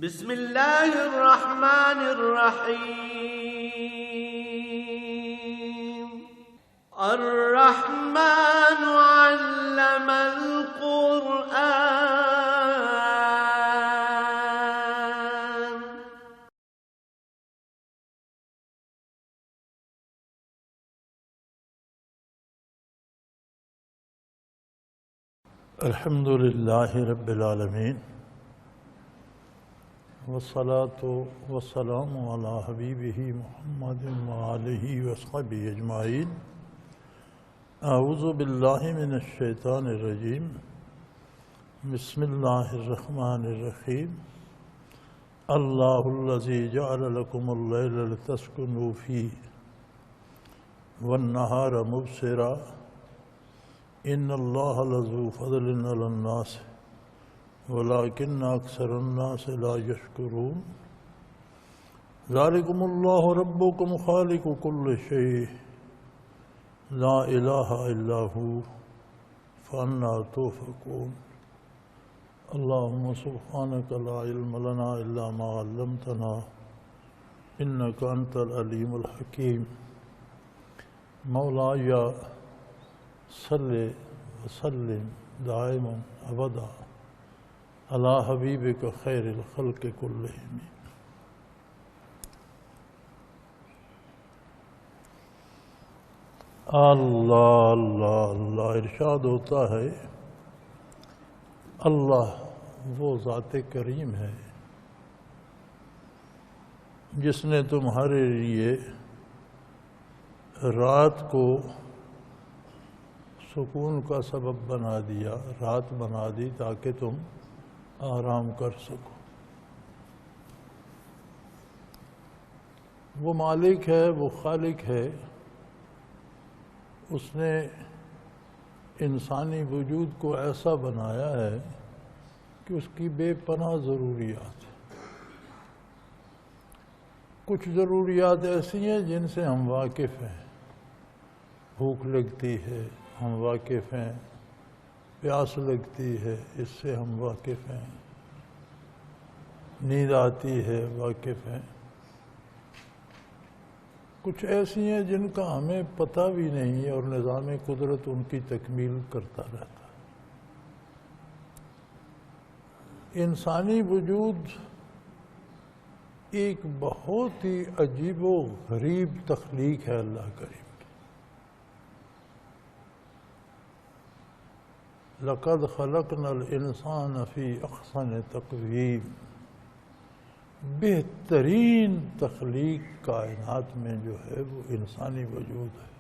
بسم اللہ الرحمن الرحیم الرحمن علم القرآن الحمد للہ رب العالمین والصلاة والسلام علی حبیبہ محمد وآلہ وصحبہ اجمعین اعوذ باللہ من الشیطان الرجیم بسم اللہ الرحمن الرحیم اللہ الذی جعل لکم اللیل لتسکنوا فیہ والنہار مبصرا ان اللہ لذو فضل علی الناس ولكن اکثر الناس لا یشکرون ذالکم اللہ ربکم خالق کل شیء لا الہ الا ھو فانا توفکون اللہم سبحانک لا علم لنا الا ما علمتنا انک انت العلیم الحکیم مولاي صل وسلم دائما ابدا علی حبیبک خیر الخلق کلہم اللہ اللہ اللہ ارشاد ہوتا ہے اللہ وہ ذات کریم ہے جس نے تمہارے لیے رات کو سکون کا سبب بنا دیا، رات بنا دی تاکہ تم آرام کر سکو۔ وہ مالک ہے، وہ خالق ہے، اس نے انسانی وجود کو ایسا بنایا ہے کہ اس کی بے پناہ ضروریات ہیں۔ کچھ ضروریات ایسی ہیں جن سے ہم واقف ہیں، بھوک لگتی ہے ہم واقف ہیں، پیاس لگتی ہے اس سے ہم واقف ہیں، نیند آتی ہے واقف ہیں۔ کچھ ایسی ہیں جن کا ہمیں پتہ بھی نہیں ہے اور نظام قدرت ان کی تکمیل کرتا رہتا ہے۔ انسانی وجود ایک بہت ہی عجیب و غریب تخلیق ہے اللہ کریم۔ لَقَدْ خَلَقْنَا الْإِنسَانَ فِي أَحْسَنِ تَقْوِيمٍ، بہترین تخلیق کائنات میں جو ہے وہ انسانی وجود ہے۔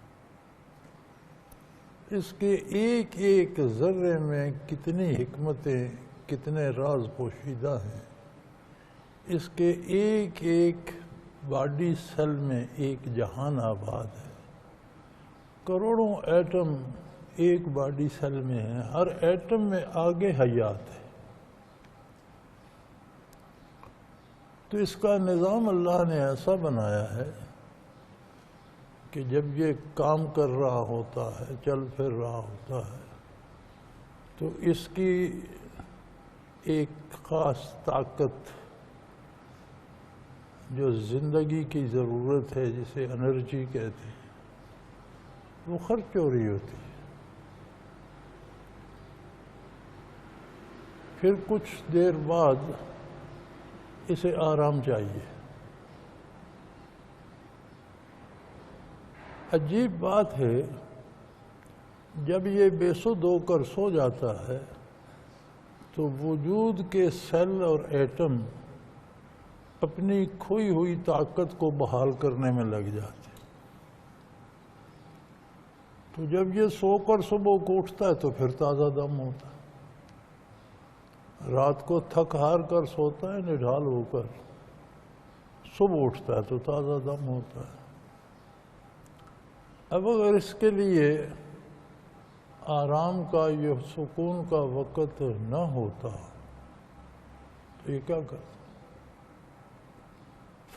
اس کے ایک ایک ذرے میں کتنی حکمتیں، کتنے راز پوشیدہ ہیں۔ اس کے ایک ایک باڈی سیل میں ایک جہان آباد ہے۔ کروڑوں ایٹم ایک باڈی سیل میں ہے، ہر ایٹم میں آگے حیات ہے۔ تو اس کا نظام اللہ نے ایسا بنایا ہے کہ جب یہ کام کر رہا ہوتا ہے، چل پھر رہا ہوتا ہے، تو اس کی ایک خاص طاقت جو زندگی کی ضرورت ہے، جسے انرجی کہتے ہیں، وہ خرچ ہو رہی ہوتی ہے۔ پھر کچھ دیر بعد اسے آرام چاہیے۔ عجیب بات ہے، جب یہ بے سدھ ہو کر سو جاتا ہے تو وجود کے سیل اور ایٹم اپنی کھوئی ہوئی طاقت کو بحال کرنے میں لگ جاتے ہیں۔ تو جب یہ سو کر صبح کو اٹھتا ہے تو پھر تازہ دم ہوتا ہے۔ رات کو تھک ہار کر سوتا ہے نڈھال ہو کر، صبح اٹھتا ہے تو تازہ دم ہوتا ہے۔ اب اگر اس کے لیے آرام کا، یہ سکون کا وقت نہ ہوتا تو یہ کیا کرتا؟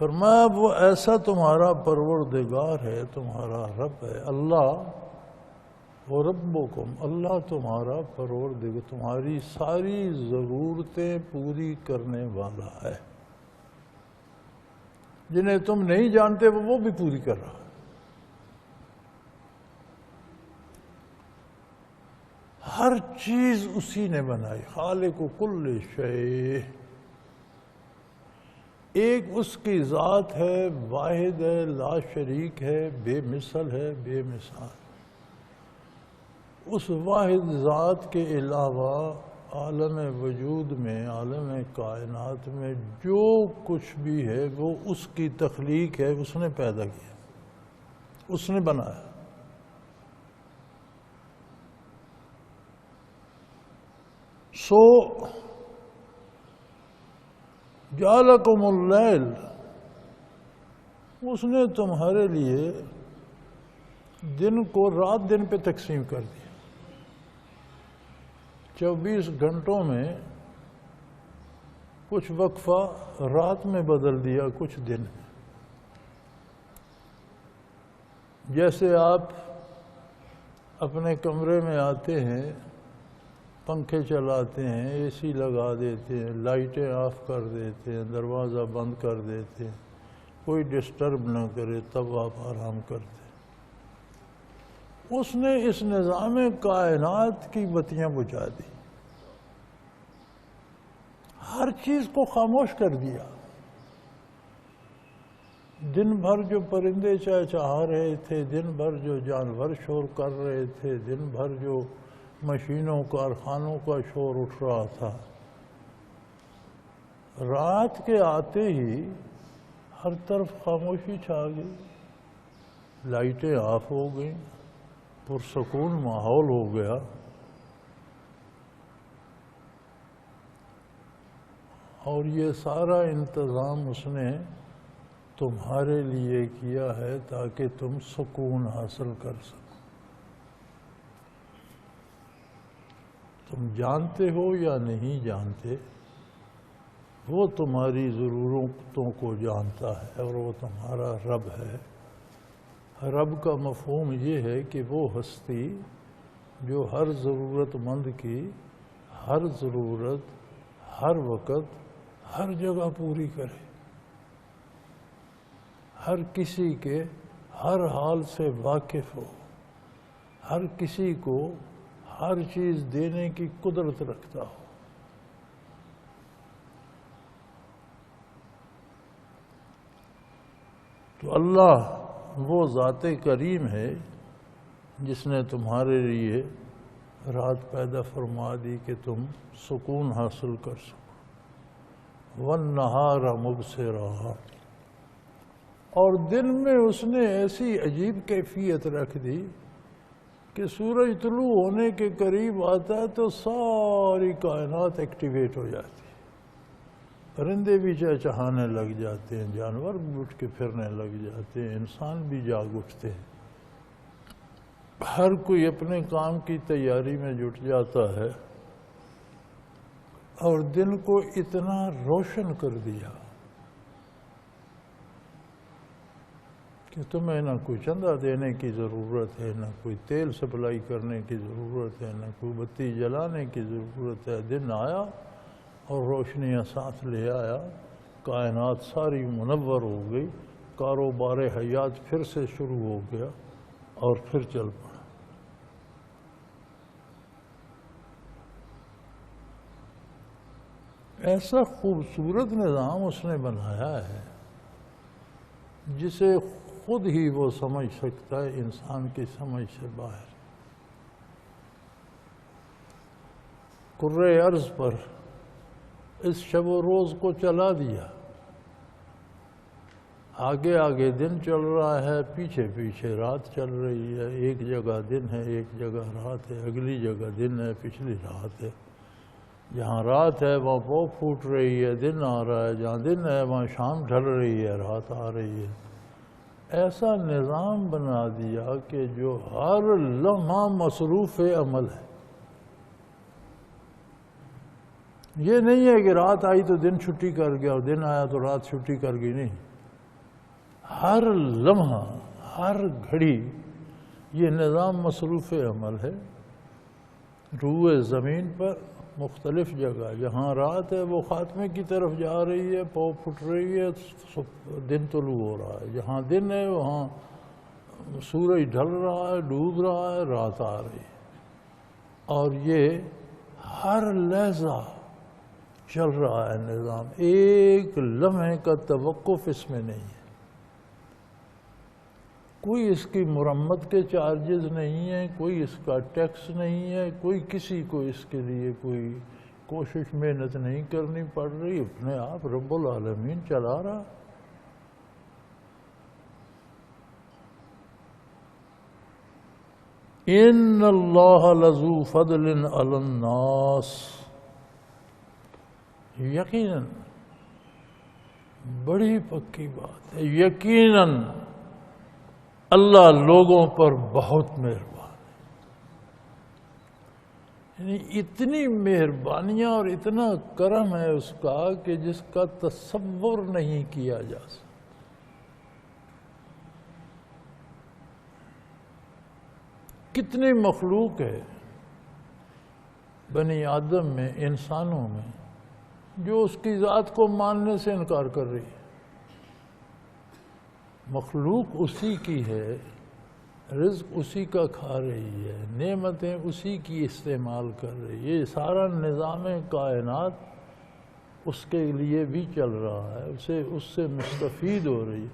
فرمایا وہ ایسا تمہارا پروردگار ہے، تمہارا رب ہے۔ اللہ وَرَبُّكُمْ، اللہ تمہارا پروردگار تمہاری ساری ضرورتیں پوری کرنے والا ہے. جنہیں تم نہیں جانتے وہ بھی پوری کر رہا ہے. ہر چیز اسی نے بنائی. خالق کل شیء. ایک اس کی ذات ہے، واحد ہے، لا شریک ہے، بے مثل ہے، بے مثال. اس واحد ذات کے علاوہ عالم وجود میں، عالم کائنات میں جو کچھ بھی ہے وہ اس کی تخلیق ہے، اس نے پیدا کیا، اس نے بنایا. سو جعلکم اللیل، اس نے تمہارے لیے دن کو رات دن پہ تقسیم کر دیا. 24 گھنٹوں میں کچھ وقفہ رات میں بدل دیا، کچھ دن میں. جیسے آپ اپنے کمرے میں آتے ہیں، پنکھے چلاتے ہیں، اے سی لگا دیتے ہیں، لائٹیں آف کر دیتے ہیں، دروازہ بند کر دیتے ہیں، کوئی ڈسٹرب نہ کرے، تب آپ آرام کرتے ہیں. اس نے اس نظام کائنات کی بتیاں بجھا دی، ہر چیز کو خاموش کر دیا. دن بھر جو پرندے چہچہا رہے تھے، دن بھر جو جانور شور کر رہے تھے، دن بھر جو مشینوں کارخانوں کا شور اٹھ رہا تھا، رات کے آتے ہی ہر طرف خاموشی چھا گئی، لائٹیں آف ہو گئیں، پرسکون ماحول ہو گیا. اور یہ سارا انتظام اس نے تمہارے لیے کیا ہے تاکہ تم سکون حاصل کر سکو. تم جانتے ہو یا نہیں جانتے، وہ تمہاری ضرورتوں کو جانتا ہے اور وہ تمہارا رب ہے. رب کا مفہوم یہ ہے کہ وہ ہستی جو ہر ضرورت مند کی ہر ضرورت ہر وقت ہر جگہ پوری کرے، ہر کسی کے ہر حال سے واقف ہو، ہر کسی کو ہر چیز دینے کی قدرت رکھتا ہو. تو اللہ وہ ذات کریم ہے جس نے تمہارے لیے رات پیدا فرما دی کہ تم سکون حاصل کر سکو. وَالنَّهَارَ مُبْصِرًا، اور دن میں اس نے ایسی عجیب کیفیت رکھ دی کہ سورج طلوع ہونے کے قریب آتا ہے تو ساری کائنات ایکٹیویٹ ہو جاتی ہے. پرندے بھی چہچہانے لگ جاتے ہیں، جانور بھی اٹھ کے پھرنے لگ جاتے ہیں، انسان بھی جاگ اٹھتے ہیں. ہر کوئی اپنے کام کی تیاری میں جٹ جاتا ہے اور دن کو اتنا روشن کر دیا کہ تمہیں نہ کوئی چندہ دینے کی ضرورت ہے، نہ کوئی تیل سپلائی کرنے کی ضرورت ہے، نہ کوئی بتی جلانے کی ضرورت ہے. دن آیا اور روشنیاں ساتھ لے آیا، کائنات ساری منور ہو گئی، کاروبار حیات پھر سے شروع ہو گیا اور پھر چل پڑا. ایسا خوبصورت نظام اس نے بنایا ہے جسے خود ہی وہ سمجھ سکتا ہے، انسان کی سمجھ سے باہر. کرۂ ارض پر اس شب و روز کو چلا دیا. آگے آگے دن چل رہا ہے، پیچھے پیچھے رات چل رہی ہے. ایک جگہ دن ہے، ایک جگہ رات ہے، اگلی جگہ دن ہے، پچھلی رات ہے. جہاں رات ہے وہاں پو پھوٹ رہی ہے، دن آ رہا ہے. جہاں دن ہے وہاں شام ڈھل رہی ہے، رات آ رہی ہے. ایسا نظام بنا دیا کہ جو ہر لمحہ مصروف عمل ہے. یہ نہیں ہے کہ رات آئی تو دن چھٹی کر گیا اور دن آیا تو رات چھٹی کر گئی، نہیں. ہر لمحہ ہر گھڑی یہ نظام مصروف عمل ہے روئے زمین پر مختلف جگہ. جہاں رات ہے وہ خاتمے کی طرف جا رہی ہے، پاؤ پھٹ رہی ہے، دن طلوع ہو رہا ہے. جہاں دن ہے وہاں سورج ڈھل رہا ہے، ڈوب رہا ہے، رات آ رہی ہے. اور یہ ہر لحظہ چل رہا ہے نظام، ایک لمحے کا توقف اس میں نہیں ہے. کوئی اس کی مرمت کے چارجز نہیں ہیں، کوئی اس کا ٹیکس نہیں ہے، کوئی کسی کو اس کے لیے کوئی کوشش محنت نہیں کرنی پڑ رہی. اپنے آپ رب العالمین چلا رہا. ان اللہ لذو فضل علی الناس. یقیناً بڑی پکی بات ہے، یقیناً اللہ لوگوں پر بہت مہربان ہے. یعنی اتنی مہربانیاں اور اتنا کرم ہے اس کا کہ جس کا تصور نہیں کیا جا سکتا. کتنی مخلوق ہے بنی آدم میں، انسانوں میں، جو اس کی ذات کو ماننے سے انکار کر رہی ہے. مخلوق اسی کی ہے، رزق اسی کا کھا رہی ہے، نعمتیں اسی کی استعمال کر رہی ہے. یہ سارا نظام کائنات اس کے لیے بھی چل رہا ہے، اس سے مستفید ہو رہی ہے،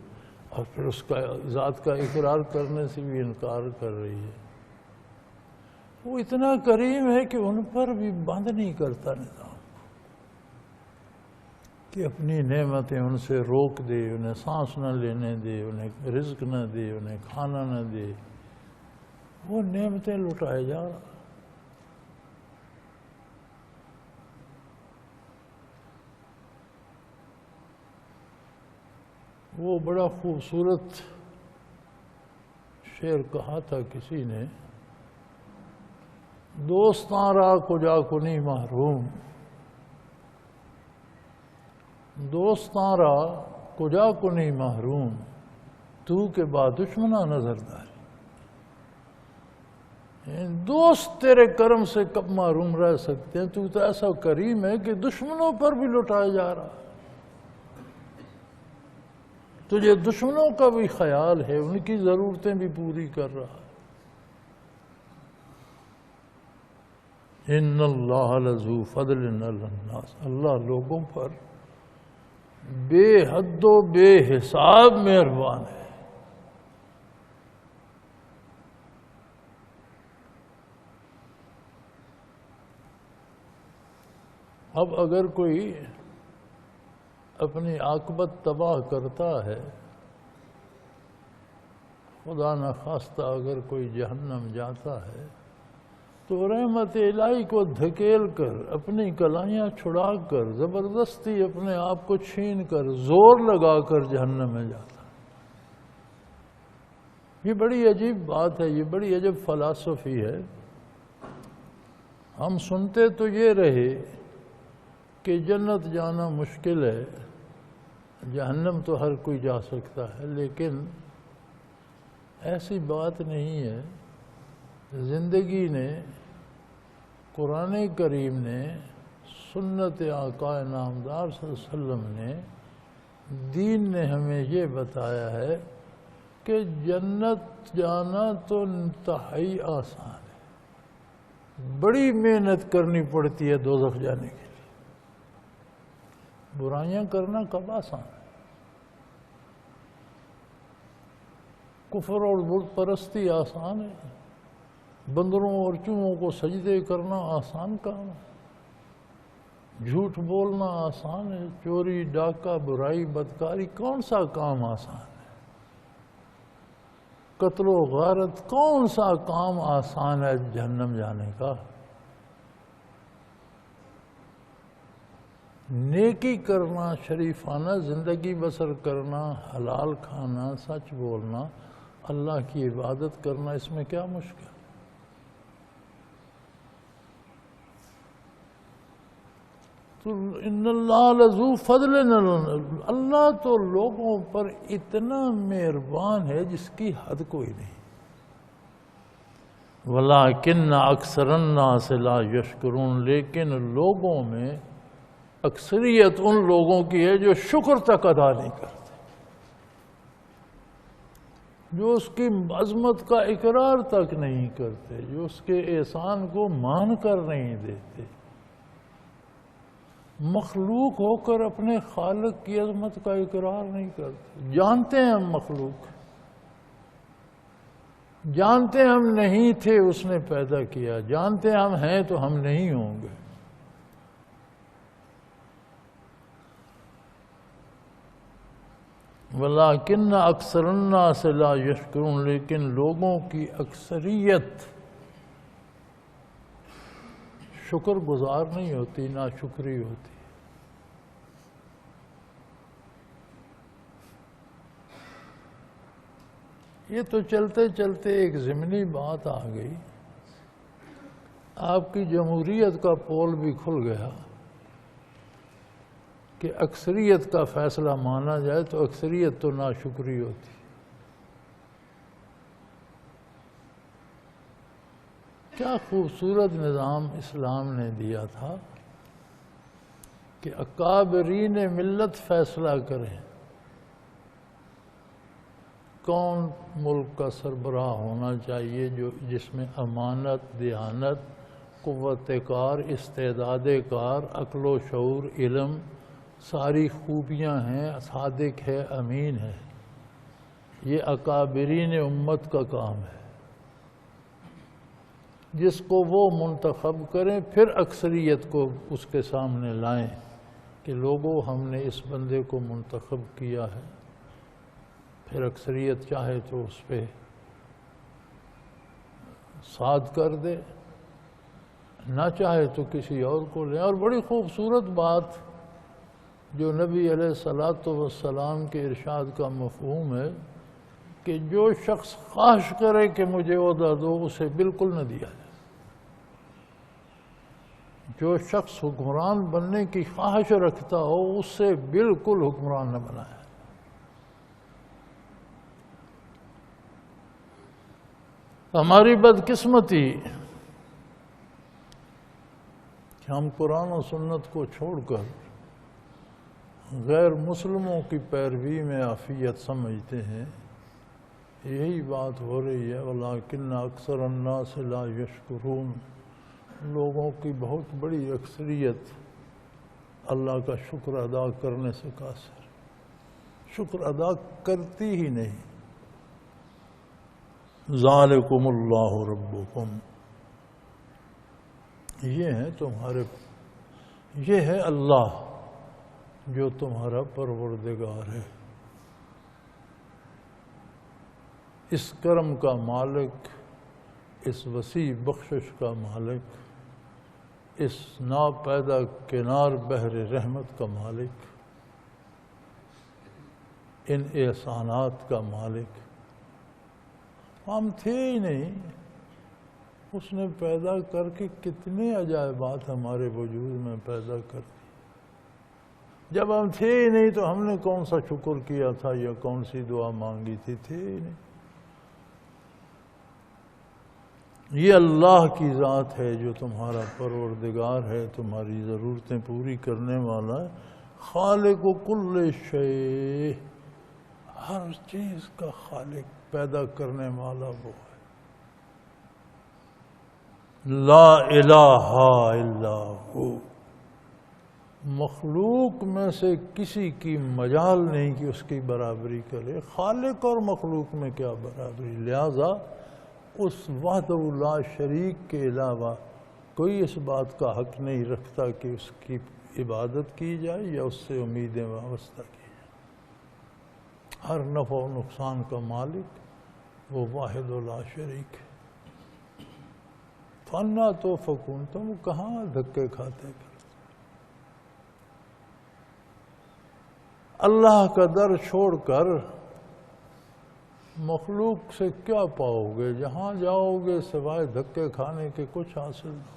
اور پھر اس کا ذات کا اقرار کرنے سے بھی انکار کر رہی ہے. وہ اتنا کریم ہے کہ ان پر بھی بند نہیں کرتا نظام کہ اپنی نعمتیں ان سے روک دے، انہیں سانس نہ لینے دے، انہیں رزق نہ دے، انہیں کھانا نہ دے. وہ نعمتیں لٹائے جا رہا. وہ بڑا خوبصورت شعر کہا تھا کسی نے، دوستاں را کجا کنی محروم، دوستاں را کجا کنی محروم، تو کے بعد دشمنا نظر داری. دوست تیرے کرم سے کب محروم رہ سکتے ہیں؟ تو ایسا کریم ہے کہ دشمنوں پر بھی لٹایا جا رہا. تجھے دشمنوں کا بھی خیال ہے، ان کی ضرورتیں بھی پوری کر رہا. ان اللہ لذو فضل علی الناس. اللہ لوگوں پر بے حد و بے حساب مہربان ہے. اب اگر کوئی اپنی عاقبت تباہ کرتا ہے، خدا نخواستہ اگر کوئی جہنم جاتا ہے، تو رحمت الہی کو دھکیل کر، اپنی کلائیاں چھڑا کر، زبردستی اپنے آپ کو چھین کر، زور لگا کر جہنم میں جاتا. یہ بڑی عجیب بات ہے، یہ بڑی عجیب فلسفی ہے. ہم سنتے تو یہ رہے کہ جنت جانا مشکل ہے، جہنم تو ہر کوئی جا سکتا ہے، لیکن ایسی بات نہیں ہے. زندگی نے، قرآن کریم نے، سنت آقا نامدار صلی اللہ علیہ وسلم نے، دین نے ہمیں یہ بتایا ہے کہ جنت جانا تو انتہائی آسان ہے. بڑی محنت کرنی پڑتی ہے دوزخ جانے کے لیے. برائیاں کرنا کب آسان ہے؟ کفر اور بت پرستی آسان ہے، بندروں اور چوہوں کو سجدے کرنا آسان کام ہے، جھوٹ بولنا آسان ہے، چوری ڈاکہ برائی بدکاری کون سا کام آسان ہے؟ قتل و غارت کون سا کام آسان ہے جہنم جانے کا؟ نیکی کرنا، شریفانہ زندگی بسر کرنا، حلال کھانا، سچ بولنا، اللہ کی عبادت کرنا، اس میں کیا مشکل؟ تو ان اللہ لذو فضل، اللہ تو لوگوں پر اتنا مہربان ہے جس کی حد کوئی نہیں. وَلَٰكِنَّ أَكْثَرَ النَّاسِ لَا يَشْكُرُونَ، لیکن لوگوں میں اکثریت ان لوگوں کی ہے جو شکر تک ادا نہیں کرتے، جو اس کی عظمت کا اقرار تک نہیں کرتے، جو اس کے احسان کو مان کر نہیں دیتے۔ مخلوق ہو کر اپنے خالق کی عظمت کا اقرار نہیں کرتے۔ جانتے ہیں ہم مخلوق، جانتے ہم نہیں تھے اس نے پیدا کیا، جانتے ہم ہیں تو ہم نہیں ہوں گے۔ وَلَٰكِنَّ أَكْثَرَ النَّاسِ لَا يَشْكُرُونَ، لیکن لوگوں کی اکثریت شکر گزار نہیں ہوتی، ناشکری ہوتی۔ یہ تو چلتے چلتے ایک ضمنی بات آ گئی، آپ کی جمہوریت کا پول بھی کھل گیا کہ اکثریت کا فیصلہ مانا جائے تو اکثریت تو ناشکری ہوتی۔ کیا خوبصورت نظام اسلام نے دیا تھا کہ اکابرین ملت فیصلہ کریں کون ملک کا سربراہ ہونا چاہیے، جس میں امانت، دیانت، قوت کار، استعداد کار، عقل و شعور، علم، ساری خوبیاں ہیں، صادق ہے، امین ہے۔ یہ اکابرین امت کا کام ہے، جس کو وہ منتخب کریں، پھر اکثریت کو اس کے سامنے لائیں کہ لوگوں ہم نے اس بندے کو منتخب کیا ہے، پھر اکثریت چاہے تو اس پہ صاد کر دے، نہ چاہے تو کسی اور کو لیں۔ اور بڑی خوبصورت بات جو نبی علیہ الصلوۃ والسلام کے ارشاد کا مفہوم ہے کہ جو شخص خواہش کرے کہ مجھے عہدہ دو، اسے بالکل نہ دیا جائے۔ جو شخص حکمران بننے کی خواہش رکھتا ہو، اس سے بالکل حکمران نہ بنائے۔ ہماری بدقسمتی کہ ہم قرآن و سنت کو چھوڑ کر غیر مسلموں کی پیروی میں عافیت سمجھتے ہیں۔ یہی بات ہو رہی ہے، وَلَٰكِنَّ أَكْثَرَ النَّاسِ لَا يَشْكُرُونَ، لوگوں کی بہت بڑی اکثریت اللہ کا شکر ادا کرنے سے قاصر، شکر ادا کرتی ہی نہیں۔ ذالکم اللہ ربکم، یہ ہے تمہارے، یہ ہے اللہ جو تمہارا پروردگار ہے، اس کرم کا مالک، اس وسیع بخشش کا مالک، اس ناپیدا کنار بحر رحمت کا مالک، ان احسانات کا مالک۔ ہم تھے ہی نہیں، اس نے پیدا کر کے کتنے عجائبات ہمارے وجود میں پیدا کر دی۔ جب ہم تھے ہی نہیں تو ہم نے کون سا شکر کیا تھا یا کون سی دعا مانگی تھی؟ تھے ہی نہیں۔ یہ اللہ کی ذات ہے جو تمہارا پروردگار ہے، تمہاری ضرورتیں پوری کرنے والا ہے، خالق کل شیء، ہر چیز کا خالق، پیدا کرنے والا وہ ہے۔ لا الہ الا ہو، مخلوق میں سے کسی کی مجال نہیں کہ اس کی برابری کرے۔ خالق اور مخلوق میں کیا برابری؟ لہذا اس وحدہ لا شریک کے علاوہ کوئی اس بات کا حق نہیں رکھتا کہ اس کی عبادت کی جائے یا اس سے امیدیں وابستہ کی جائے۔ ہر نفع و نقصان کا مالک وہ واحد لا شریک ہے۔ فَأَنَّىٰ تُؤْفَكُونَ، تم کہاں دھکے کھاتے کرتے؟ اللہ کا در چھوڑ کر مخلوق سے کیا پاؤ گے؟ جہاں جاؤ گے سوائے دھکے کھانے کے کچھ حاصل نہ ہو۔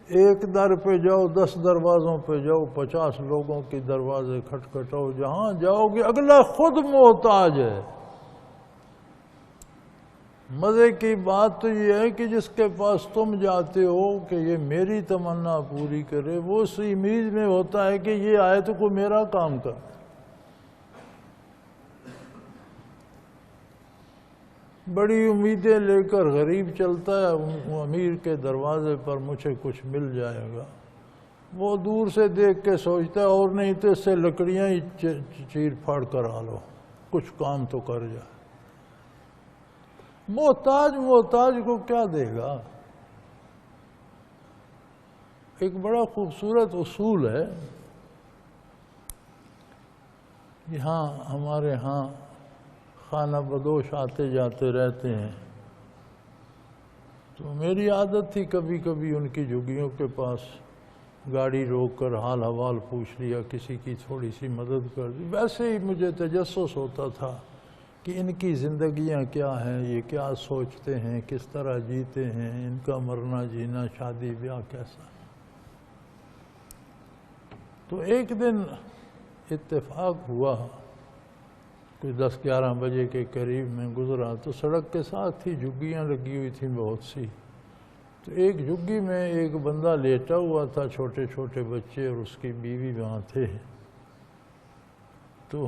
ایک در پہ جاؤ، 10 دروازوں پہ جاؤ، 50 لوگوں کی دروازے کھٹکھٹاؤ، جہاں جاؤ گے اگلا خود محتاج ہے۔ مزے کی بات تو یہ ہے کہ جس کے پاس تم جاتے ہو کہ یہ میری تمنا پوری کرے، وہ اس امید میں ہوتا ہے کہ یہ آئے تو کوئی میرا کام کر۔ بڑی امیدیں لے کر غریب چلتا ہے، امیر کے دروازے پر مجھے کچھ مل جائے گا، وہ دور سے دیکھ کے سوچتا ہے اور نہیں تو اس سے لکڑیاں ہی چیر پھاڑ کر آ لو، کچھ کام تو کر جائے۔ محتاج کو کیا دے گا؟ ایک بڑا خوبصورت اصول ہے، یہاں ہمارے ہاں خانہ بدوش آتے جاتے رہتے ہیں، تو میری عادت تھی کبھی کبھی ان کی جھگیوں کے پاس گاڑی روک کر حال حوال پوچھ لیا، کسی کی تھوڑی سی مدد کر دی۔ ویسے ہی مجھے تجسس ہوتا تھا کہ ان کی زندگیاں کیا ہیں، یہ کیا سوچتے ہیں، کس طرح جیتے ہیں، ان کا مرنا جینا شادی بیاہ کیسا۔ تو ایک دن اتفاق ہوا، کوئی 10-11 بجے کے قریب میں گزرا تو سڑک کے ساتھ ہی جھگیاں لگی ہوئی تھیں بہت سی، تو ایک جھگی میں ایک بندہ لیٹا ہوا تھا، چھوٹے چھوٹے بچے اور اس کی بیوی وہاں تھے، تو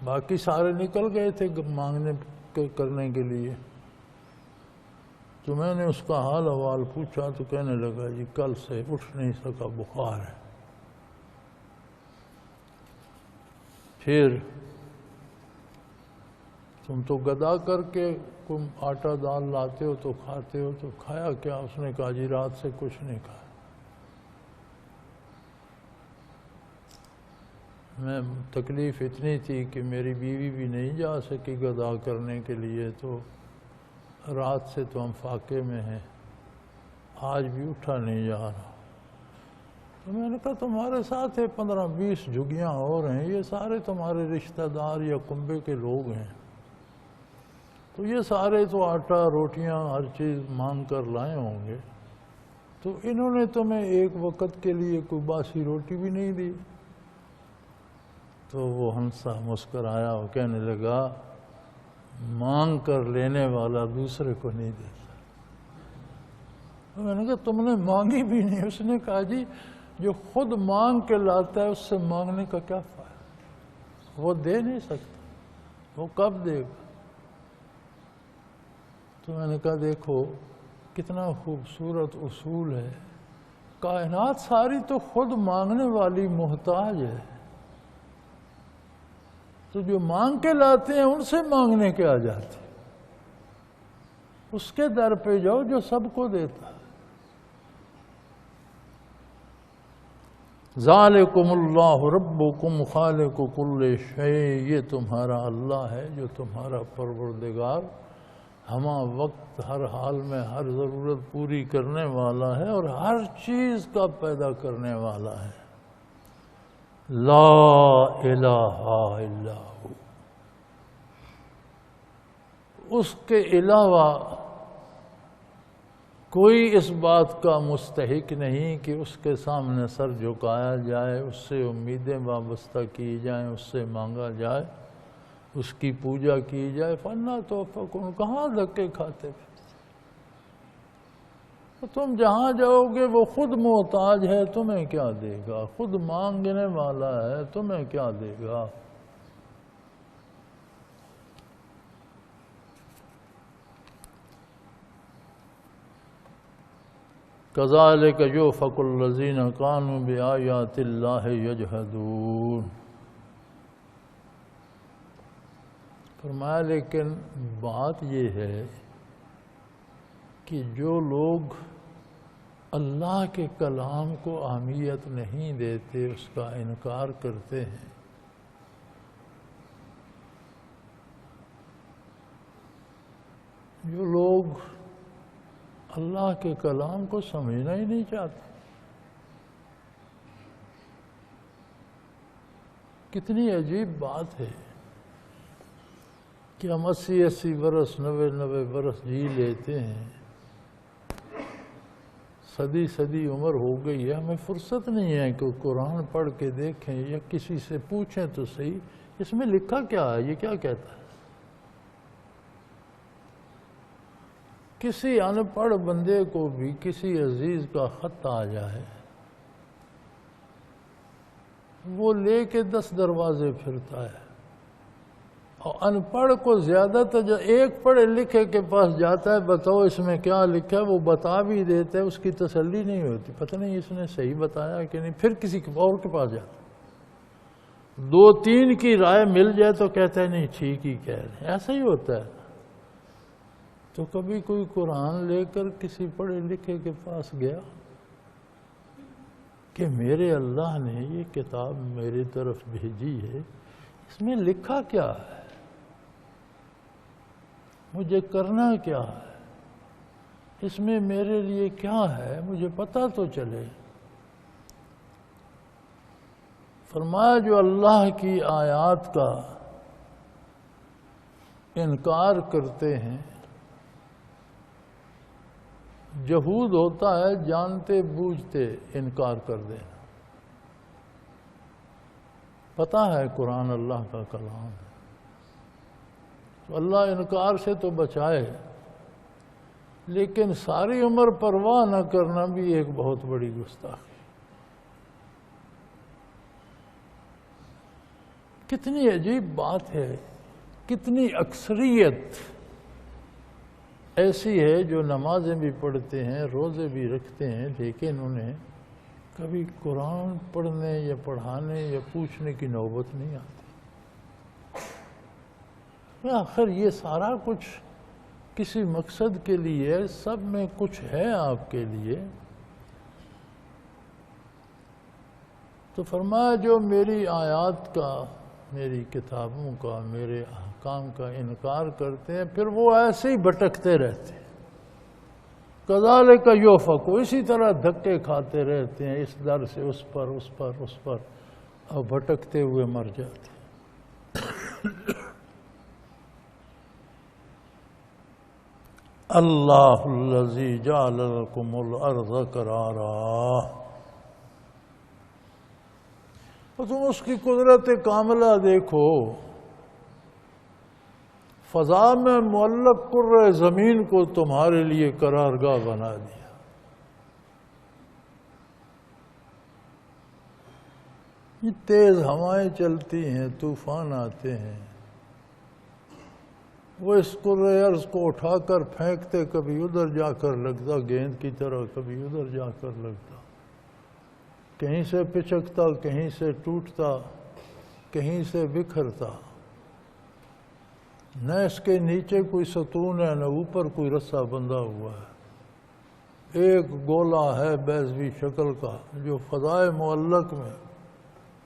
باقی سارے نکل گئے تھے مانگنے کرنے کے لیے۔ تو میں نے اس کا حال حوال پوچھا تو کہنے لگا جی کل سے اٹھ نہیں سکا، بخار ہے۔ پھر تم تو گدا کر کے تم آٹا دال لاتے ہو تو کھاتے ہو، تو کھایا کیا؟ اس نے کہا جی رات سے کچھ نہیں کھایا۔ میں تکلیف اتنی تھی کہ میری بیوی بھی نہیں جا سکی گدا کرنے کے لیے، تو رات سے تو ہم فاقے میں ہیں، آج بھی اٹھا نہیں جا رہا۔ تو میں نے کہا تمہارے ساتھ 15-20 جھگیاں اور ہیں، یہ سارے تمہارے رشتہ دار یا کنبے کے لوگ ہیں، تو یہ سارے تو آٹا روٹیاں ہر چیز مانگ کر لائے ہوں گے، تو انہوں نے تمہیں ایک وقت کے لیے کوئی باسی روٹی بھی نہیں دی۔ تو وہ ہنسا مسکرایا اور کہنے لگا مانگ کر لینے والا دوسرے کو نہیں دیتا۔ تو میں نے کہا تم نے مانگی بھی نہیں۔ اس نے کہا جی جو خود مانگ کے لاتا ہے اس سے مانگنے کا کیا فائدہ، وہ دے نہیں سکتا، وہ کب دے گا؟ تو میں نے کہا دیکھو کتنا خوبصورت اصول ہے، کائنات ساری تو خود مانگنے والی محتاج ہے، تو جو مانگ کے لاتے ہیں ان سے مانگنے کے آ جاتے، اس کے در پہ جاؤ جو سب کو دیتا ہے۔ ذالکم اللہ ربکم خالق کل شیء، یہ تمہارا اللہ ہے جو تمہارا پروردگار، ہمہ وقت ہر حال میں ہر ضرورت پوری کرنے والا ہے اور ہر چیز کا پیدا کرنے والا ہے۔ لا الہ الا ہو، اس کے علاوہ کوئی اس بات کا مستحق نہیں کہ اس کے سامنے سر جھکایا جائے، اس سے امیدیں وابستہ کی جائیں، اس سے مانگا جائے، اس کی پوجا کی جائے۔ فنا توفقون، کہاں دھکے کھاتے پھر؟ تم جہاں جاؤ گے وہ خود محتاج ہے، تمہیں کیا دے گا؟ خود مانگنے والا ہے، تمہیں کیا دے گا؟ کذالک یؤفک الذین کانوا بآیات اللہ یجحدون۔ فرمایا لیکن بات یہ ہے کہ جو لوگ اللہ کے کلام کو اہمیت نہیں دیتے، اس کا انکار کرتے ہیں، جو لوگ اللہ کے کلام کو سمجھنا ہی نہیں چاہتے، کتنی عجیب بات ہے کہ ہم 80 برس 90 برس جی لیتے ہیں، صدی عمر ہو گئی ہے، ہمیں فرصت نہیں ہے کہ قرآن پڑھ کے دیکھیں یا کسی سے پوچھیں تو صحیح اس میں لکھا کیا ہے، یہ کیا کہتا ہے۔ کسی ان پڑھ بندے کو بھی کسی عزیز کا خط آ جائے، وہ لے کے 10 دروازے پھرتا ہے، اور ان پڑھ کو زیادہ تر ایک پڑھے لکھے کے پاس جاتا ہے، بتاؤ اس میں کیا لکھا ہے، وہ بتا بھی دیتے ہیں، اس کی تسلی نہیں ہوتی، پتہ نہیں اس نے صحیح بتایا کہ نہیں، پھر کسی اور کے پاس جاتا ہے، 2-3 کی رائے مل جائے تو کہتا ہے نہیں ٹھیک ہی کہہ رہے ہیں، ایسا ہی ہوتا ہے۔ تو کبھی کوئی قرآن لے کر کسی پڑھے لکھے کے پاس گیا کہ میرے اللہ نے یہ کتاب میری طرف بھیجی ہے، اس میں لکھا کیا ہے، مجھے کرنا کیا ہے، اس میں میرے لیے کیا ہے، مجھے پتہ تو چلے۔ فرمایا جو اللہ کی آیات کا انکار کرتے ہیں، جہود ہوتا ہے جانتے بوجھتے انکار کر دینا، پتہ ہے قرآن اللہ کا کلام ہے، تو اللہ انکار سے تو بچائے، لیکن ساری عمر پرواہ نہ کرنا بھی ایک بہت بڑی گستاخی۔ کتنی عجیب بات ہے، کتنی اکثریت ایسی ہے جو نمازیں بھی پڑھتے ہیں، روزے بھی رکھتے ہیں، لیکن انہیں کبھی قرآن پڑھنے یا پڑھانے یا پوچھنے کی نوبت نہیں آتی۔ آخر یہ سارا کچھ کسی مقصد کے لیے، سب میں کچھ ہے آپ کے لیے۔ تو فرمایا جو میری آیات کا، میری کتابوں کا، میرے احکام کا انکار کرتے ہیں، پھر وہ ایسے ہی بھٹکتے رہتے ہیں، کذالک یؤفکون، اسی طرح دھکے کھاتے رہتے ہیں، اس در سے اس پر، اس پر، اس پر، اور بھٹکتے ہوئے مر جاتے ہیں۔ اللہ الذی جعل لکم الارض قرارا، تو تم اس کی قدرت کاملہ دیکھو، فضا میں معلق کرۂ زمین کو تمہارے لیے قرارگاہ بنا دیا۔ یہ تیز ہوائیں چلتی ہیں، طوفان آتے ہیں، وہ اس کرۂ ارض کو اٹھا کر پھینکتے، کبھی ادھر جا کر لگتا گیند کی طرح، کبھی ادھر جا کر لگتا، کہیں سے پچکتا، کہیں سے ٹوٹتا، کہیں سے بکھرتا، نہ اس کے نیچے کوئی ستون ہے، نہ اوپر کوئی رسہ بندھا ہوا ہے، ایک گولا ہے بیضوی شکل کا جو فضائے معلق میں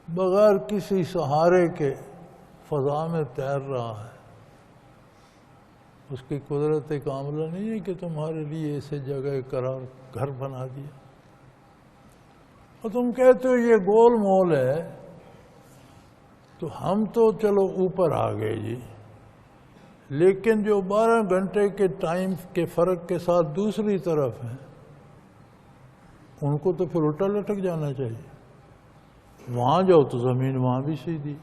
بغیر کسی سہارے کے فضا میں تیر رہا ہے۔ اس کی قدرت کاملہ نہیں ہے کہ تمہارے لیے اسے جگہ قرار گھر بنا دیا، اور تم کہتے ہو یہ گول مول ہے، تو ہم تو چلو اوپر آ گئے جی، لیکن جو 12 گھنٹے کے ٹائم کے فرق کے ساتھ دوسری طرف ہیں، ان کو تو پھر الٹا لٹک جانا چاہیے، وہاں جاؤ تو زمین وہاں بھی سیدھی۔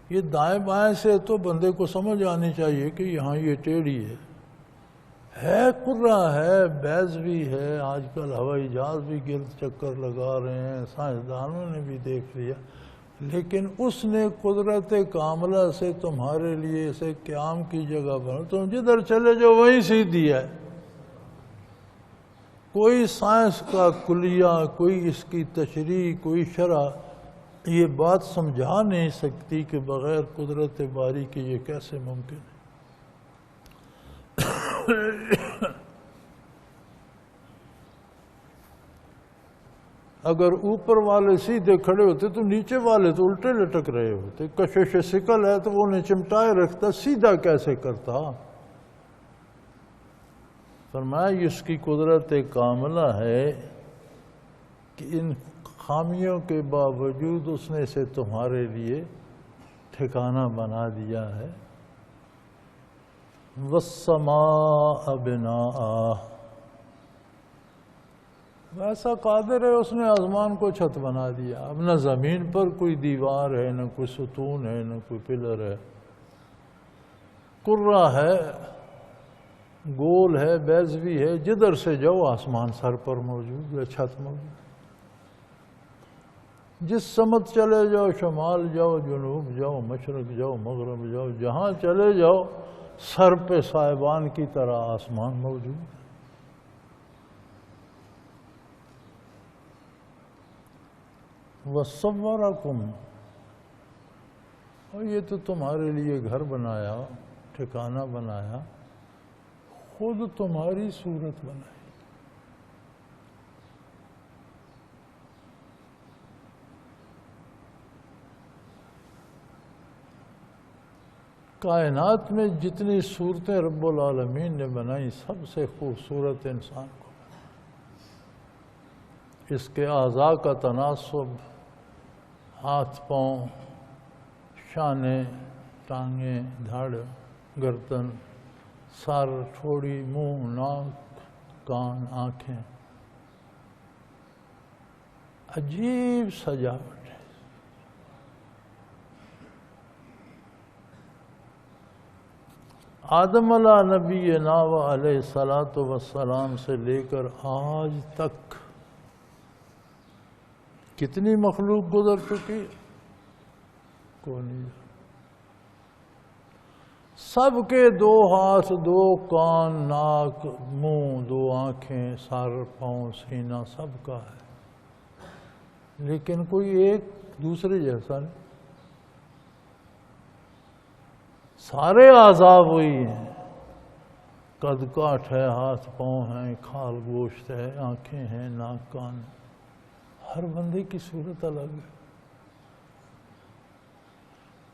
یہ دائیں بائیں سے تو بندے کو سمجھ آنی چاہیے کہ یہاں یہ ٹیڑھی ہے کرہ ہے، بیضوی ہے، آج کل ہوائی جہاز بھی گرد چکر لگا رہے ہیں، سائنسدانوں نے بھی دیکھ لیا، لیکن اس نے قدرت کاملہ سے تمہارے لیے اسے قیام کی جگہ بنا، تم جدھر چلے جاؤ وہیں سیدھی ہے۔ کوئی سائنس کا کلیہ، کوئی اس کی تشریح، کوئی شرح یہ بات سمجھا نہیں سکتی کہ بغیر قدرت باری کے یہ کیسے ممکن ہے۔ اگر اوپر والے سیدھے کھڑے ہوتے تو نیچے والے تو الٹے لٹک رہے ہوتے، کشش ثقل ہے تو وہ انہیں چمٹائے رکھتا، سیدھا کیسے کرتا۔ فرمایا اس کی قدرت کاملہ ہے کہ ان خامیوں کے باوجود اس نے اسے تمہارے لیے ٹھکانہ بنا دیا ہے۔ وَالسَّمَاءَ بِنَاءً، ویسا قادر ہے اس نے آسمان کو چھت بنا دیا، اب نہ زمین پر کوئی دیوار ہے، نہ کوئی ستون ہے، نہ کوئی پلر ہے، کرہ ہے، گول ہے، بیضوی ہے، جدھر سے جاؤ آسمان سر پر موجود ہے، چھت موجود ہے۔ جس سمت چلے جاؤ، شمال جاؤ، جنوب جاؤ، مشرق جاؤ، مغرب جاؤ، جہاں چلے جاؤ سر پہ سائبان کی طرح آسمان موجود ہے۔ وَصَوَّرَكُمْ، اور یہ تو تمہارے لیے گھر بنایا، ٹھکانہ بنایا، خود تمہاری صورت بنائی۔ کائنات میں جتنی صورتیں رب العالمین نے بنائی، سب سے خوبصورت انسان کو، اس کے اعضاء کا تناسب، ہاتھ پاؤں، شانے، ٹانگیں، دھڑ، گردن، سر، ٹھوڑی، منہ، ناک، کان، آنکھیں، عجیب سجاوٹ ہے۔ آدم علیہ نبینا و علیہ الصلاۃ والسلام سے لے کر آج تک کتنی مخلوق گزر چکی، کوئی نہیں۔ سب کے دو ہاتھ، دو کان، ناک، منہ، دو آنکھیں، سر، پاؤں، سینہ سب کا ہے، لیکن کوئی ایک دوسرے جیسا نہیں۔ سارے اعضاء وہی ہیں، قد کاٹ ہے، ہاتھ پاؤں ہیں، کھال گوشت ہے، آنکھیں ہیں، ناک کان ہے، ہر بندے کی صورت الگ ہے۔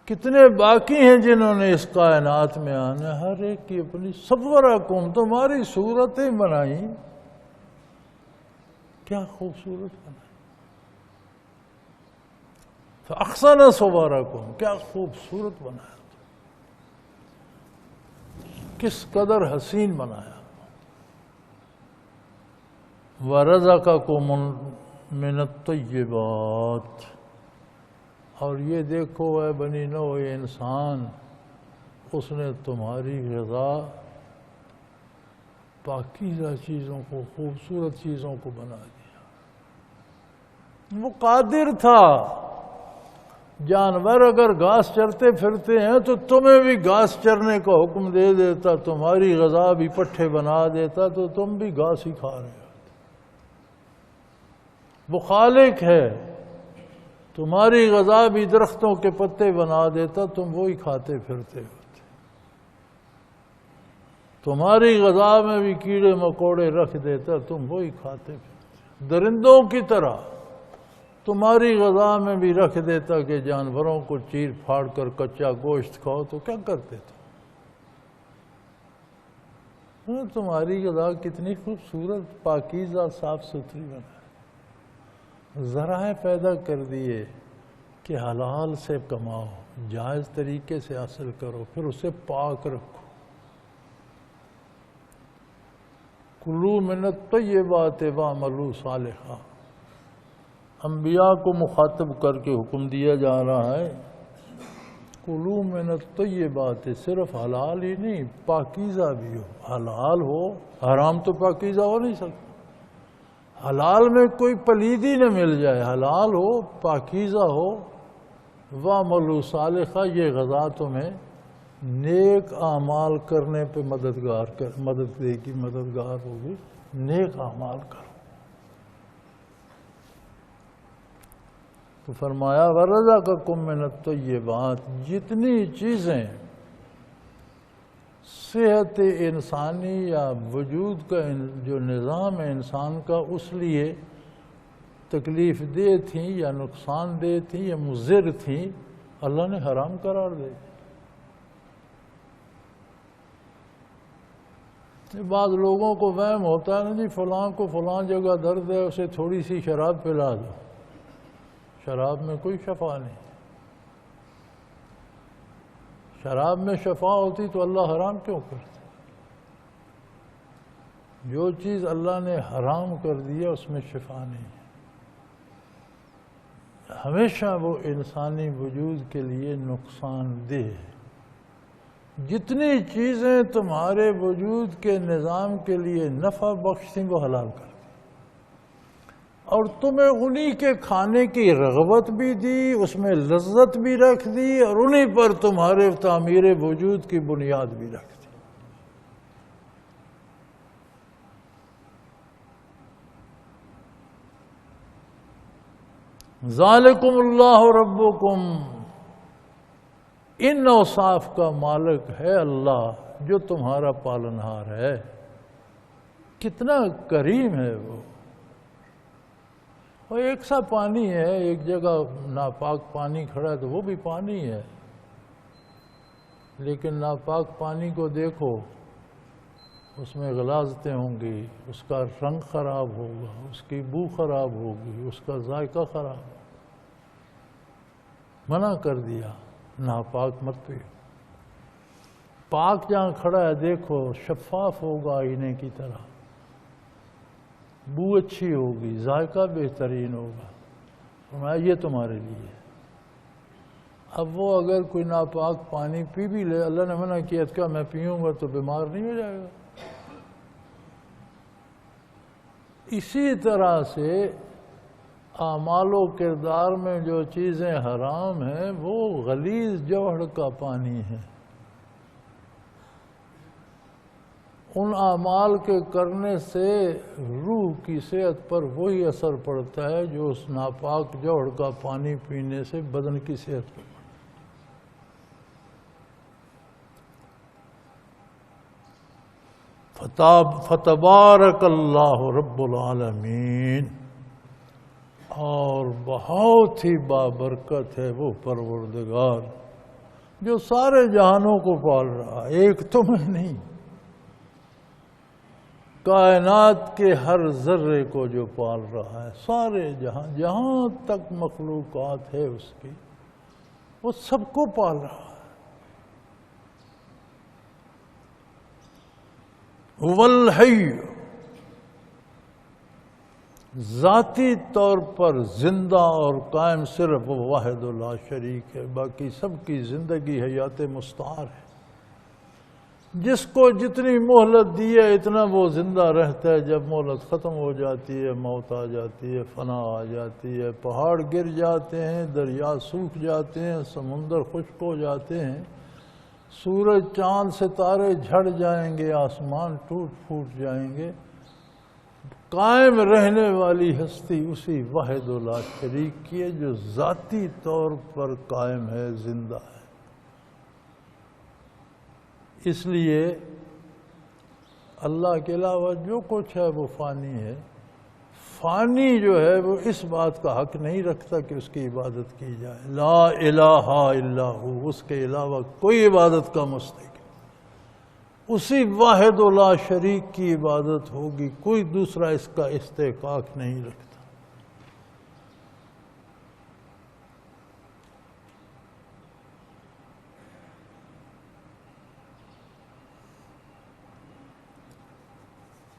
کتنے باقی ہیں جنہوں نے اس کائنات میں آنا، ہر ایک کی اپنی صورکم، تمہاری صورتیں بنائی، کیا خوبصورت بنائی۔ فاحسن صورکم، کیا خوبصورت بنایا، کس قدر حسین بنایا۔ وَرَزَقَكُم مِّنَ الطَّيِّبَاتِ، اور یہ دیکھو اے بنی نوع انسان، اس نے تمہاری غذا پاکیزہ چیزوں کو، خوبصورت چیزوں کو بنا دیا۔ وہ قادر تھا، جانور اگر گھاس چرتے پھرتے ہیں تو تمہیں بھی گھاس چرنے کا حکم دے دیتا، تمہاری غذا بھی پٹھے بنا دیتا تو تم بھی گھاس ہی کھا رہے ہوتے۔ وہ خالق ہے، تمہاری غذا بھی درختوں کے پتے بنا دیتا، تم وہی کھاتے پھرتے ہوتے۔ تمہاری غذا میں بھی کیڑے مکوڑے رکھ دیتا، تم وہی کھاتے پھرتے۔ درندوں کی طرح تمہاری غذا میں بھی رکھ دیتا کہ جانوروں کو چیر پھاڑ کر کچا گوشت کھاؤ، تو کیا کرتے تم؟ تمہاری غذا کتنی خوبصورت، پاکیزہ، صاف ستھری بنا، ذرائع پیدا کر دیے کہ حلال سے کماؤ، جائز طریقے سے حاصل کرو، پھر اسے پاک رکھو۔ کلوا من الطیبات واعملوا صالحا، انبیاء کو مخاطب کر کے حکم دیا جا رہا ہے، کلوا من الطیبات، صرف حلال ہی نہیں، پاکیزہ بھی ہو۔ حلال ہو، حرام تو پاکیزہ ہو نہیں سکتا۔ حلال میں کوئی پلیدی نہ مل جائے، حلال ہو، پاکیزہ ہو۔ وَاعْمَلُوا صَالِحًا، یہ غذا تمہیں نیک اعمال کرنے پہ مدد دے گی، مددگار ہوگی۔ نیک اعمال کرو۔ تو فرمایا وَرَزَقَكُم مِّنَ الطَّيِّبَاتِ، جتنی چیزیں صحت انسانی یا وجود کا جو نظام ہے انسان کا، اس لیے تکلیف دہ تھیں یا نقصان دہ تھیں یا مضر تھیں، اللہ نے حرام قرار دے دی۔ بعض لوگوں کو وہم ہوتا ہے نا جی، فلاں کو فلاں جگہ درد ہے، اسے تھوڑی سی شراب پلا دو۔ شراب میں کوئی شفا نہیں۔ شراب میں شفا ہوتی تو اللہ حرام کیوں کرتا؟ جو چیز اللہ نے حرام کر دیا اس میں شفا نہیں ہے۔ ہمیشہ وہ انسانی وجود کے لیے نقصان دہ ہے۔ جتنی چیزیں تمہارے وجود کے نظام کے لیے نفع بخش تھیں وہ حلال کر دی، اور تمہیں انہی کے کھانے کی رغبت بھی دی، اس میں لذت بھی رکھ دی، اور انہی پر تمہارے تعمیر وجود کی بنیاد بھی رکھ دی۔ ذالکم اللہ ربکم، ان اوصاف کا مالک ہے اللہ جو تمہارا پالنہار ہے۔ کتنا کریم ہے وہ۔ اور ایک سا پانی ہے، ایک جگہ ناپاک پانی کھڑا ہے تو وہ بھی پانی ہے، لیکن ناپاک پانی کو دیکھو، اس میں غلاظتیں ہوں گی، اس کا رنگ خراب ہوگا، اس کی بو خراب ہوگی، اس کا ذائقہ خراب ہوگا۔ منع کر دیا، ناپاک مت پیو۔ پاک جہاں کھڑا ہے دیکھو، شفاف ہوگا آئینے کی طرح، بو اچھی ہوگی، ذائقہ بہترین ہوگا، فرمایا یہ تمہارے لیے۔ اب وہ اگر کوئی ناپاک پانی پی بھی لے، اللہ نے منع کیا کیا میں پیوں گا تو بیمار نہیں ہو جائے گا؟ اسی طرح سے اعمال و کردار میں جو چیزیں حرام ہیں وہ غلیظ جوہر کا پانی ہے۔ ان اعمال کے کرنے سے روح کی صحت پر وہی اثر پڑتا ہے جو اس ناپاک جوہر کا پانی پینے سے بدن کی صحت پر۔ فتبارک اللہ رب العالمین، اور بہت ہی بابرکت ہے وہ پروردگار جو سارے جہانوں کو پال رہا ہے، ایک تمہیں نہیں، کائنات کے ہر ذرے کو جو پال رہا ہے، سارے جہاں جہاں تک مخلوقات ہے اس کی، وہ سب کو پال رہا ہے۔ هو الحی، ذاتی طور پر زندہ اور قائم صرف وہ واحد لا شریک ہے، باقی سب کی زندگی حیات مستعار ہے۔ جس کو جتنی مہلت دی ہے اتنا وہ زندہ رہتا ہے، جب مہلت ختم ہو جاتی ہے، موت آ جاتی ہے، فنا آ جاتی ہے، پہاڑ گر جاتے ہیں، دریا سوکھ جاتے ہیں، سمندر خشک ہو جاتے ہیں، سورج چاند ستارے جھڑ جائیں گے، آسمان ٹوٹ پھوٹ جائیں گے، قائم رہنے والی ہستی اسی واحد لا شریک کی ہے جو ذاتی طور پر قائم ہے، زندہ ہے۔ اس لیے اللہ کے علاوہ جو کچھ ہے وہ فانی ہے۔ فانی جو ہے وہ اس بات کا حق نہیں رکھتا کہ اس کی عبادت کی جائے۔ لا الہ الا ہو، اس کے علاوہ کوئی عبادت کا مستحق، اسی واحد لا شریک کی عبادت ہوگی، کوئی دوسرا اس کا استحقاق نہیں رکھتا۔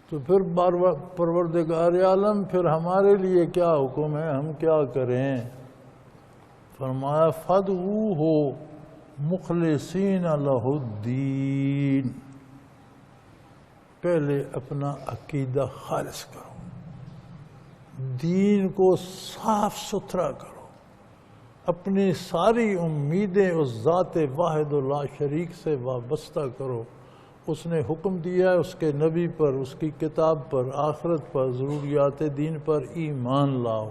تو پھر پروردگار عالم پھر ہمارے لیے کیا حکم ہے، ہم کیا کریں؟ فرمایا فَادْعُوهُ مُخْلِصِينَ لَهُ الدِّينَ، پہلے اپنا عقیدہ خالص کرو، دین کو صاف ستھرا کرو، اپنی ساری امیدیں اس ذات واحد لا شریک سے وابستہ کرو۔ اس نے حکم دیا ہے اس کے نبی پر، اس کی کتاب پر، آخرت پر، ضروریات دین پر ایمان لاؤ۔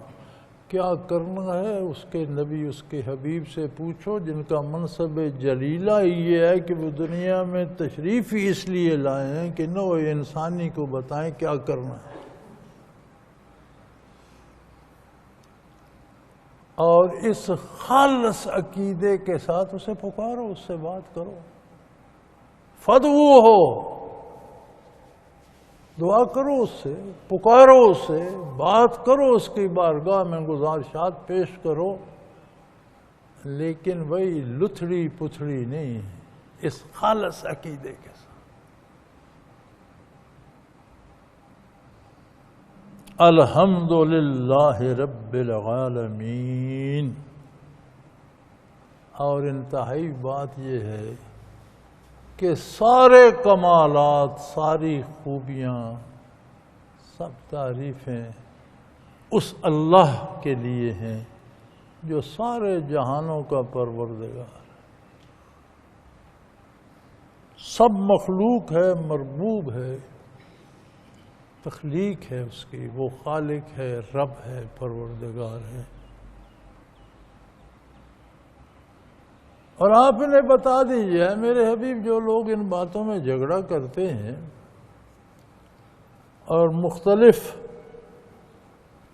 کیا کرنا ہے اس کے نبی، اس کے حبیب سے پوچھو، جن کا منصب جلیلہ یہ ہے کہ وہ دنیا میں تشریف ہی اس لیے لائے ہیں کہ نوع انسانی کو بتائیں کیا کرنا ہے، اور اس خالص عقیدے کے ساتھ اسے پکارو، اس سے بات کرو۔ فَادْعُوهُ، دعا کرو اس سے، پکارو اس سے، بات کرو اس کی بارگاہ میں، گزارشات پیش کرو، لیکن وہی لتھڑی پتھڑی نہیں، اس خالص عقیدے کے ساتھ۔ الحمدللہ رب العالمین۔ اور انتہائی بات یہ ہے کہ سارے کمالات، ساری خوبیاں، سب تعریفیں اس اللہ کے لیے ہیں جو سارے جہانوں کا پروردگار ہے، سب مخلوق ہے، مربوب ہے، تخلیق ہے اس کی، وہ خالق ہے، رب ہے، پروردگار ہے۔ اور آپ انہیں بتا دیجئے میرے حبیب، جو لوگ ان باتوں میں جھگڑا کرتے ہیں اور مختلف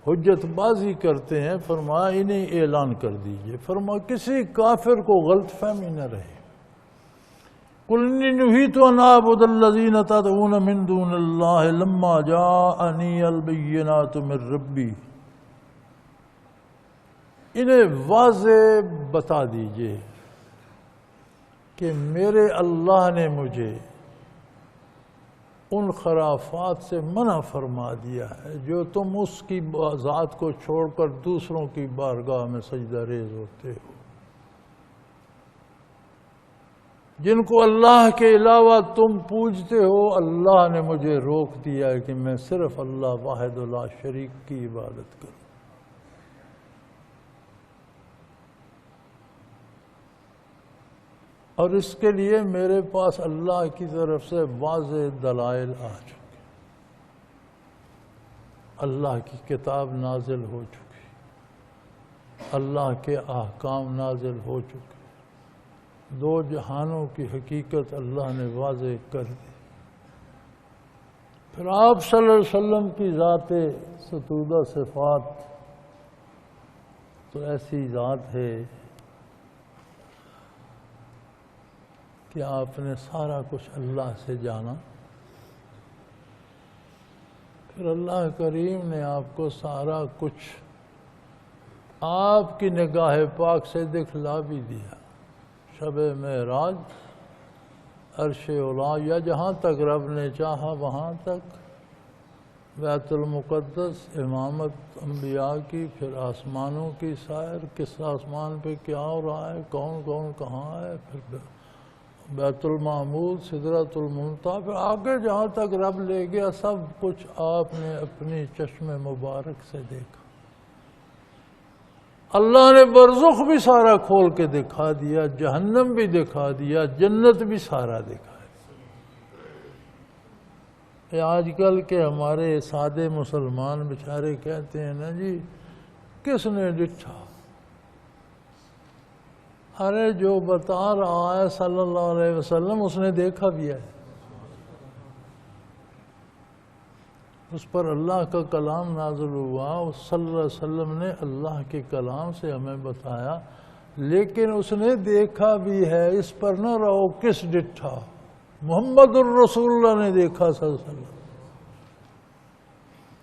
حجت بازی کرتے ہیں، فرمایا انہیں اعلان کر دیجئے، فرمایا کسی کافر کو غلط فہمی نہ رہے۔ قُلْ إِنِّي نُهِيتُ أَنْ أَعْبُدَ الَّذِينَ تَدْعُونَ مِن دُونِ اللَّهِ لَمَّا جَاءَنِيَ الْبَيِّنَاتُ مِن رَبِّي۔ انہیں واضح بتا دیجئے کہ میرے اللہ نے مجھے ان خرافات سے منع فرما دیا ہے جو تم اس کی ذات کو چھوڑ کر دوسروں کی بارگاہ میں سجدہ ریز ہوتے ہو، جن کو اللہ کے علاوہ تم پوجتے ہو۔ اللہ نے مجھے روک دیا ہے کہ میں صرف اللہ واحد لا شریک کی عبادت کروں۔ اور اس کے لیے میرے پاس اللہ کی طرف سے واضح دلائل آ چکے، اللہ کی کتاب نازل ہو چکی، اللہ کے احکام نازل ہو چکے، دو جہانوں کی حقیقت اللہ نے واضح کر دی۔ پھر آپ صلی اللہ علیہ وسلم کی ذات ستودہ صفات تو ایسی ذات ہے کہ آپ نے سارا کچھ اللہ سے جانا، پھر اللہ کریم نے آپ کو سارا کچھ آپ کی نگاہ پاک سے دکھلا بھی دیا۔ شب معراج، عرش اولا، یا جہاں تک رب نے چاہا وہاں تک، بیت المقدس، امامت انبیاء کی، پھر آسمانوں کی سیر، کس آسمان پہ کیا ہو رہا ہے، کون کون کہاں ہے، پھر بیت المعمور، سدرۃ المنتہا، پھر آگے جہاں تک رب لے گیا، سب کچھ آپ نے اپنی چشم مبارک سے دیکھا۔ اللہ نے برزخ بھی سارا کھول کے دکھا دیا، جہنم بھی دکھا دیا، جنت بھی سارا دکھا دیا۔ آج کل کے ہمارے سادے مسلمان بیچارے کہتے ہیں نا جی کس نے ڈٹھا؟ ارے جو بتا رہا ہے صلی اللہ علیہ وسلم اس نے دیکھا بھی ہے، اس پر اللہ کا کلام نازل ہوا، صلی اللہ علیہ وسلم نے اللہ کے کلام سے ہمیں بتایا، لیکن اس نے دیکھا بھی ہے، اس پر نہ رہو کس ڈٹھا، محمد الرسول اللہ نے دیکھا صلی اللہ علیہ وسلم۔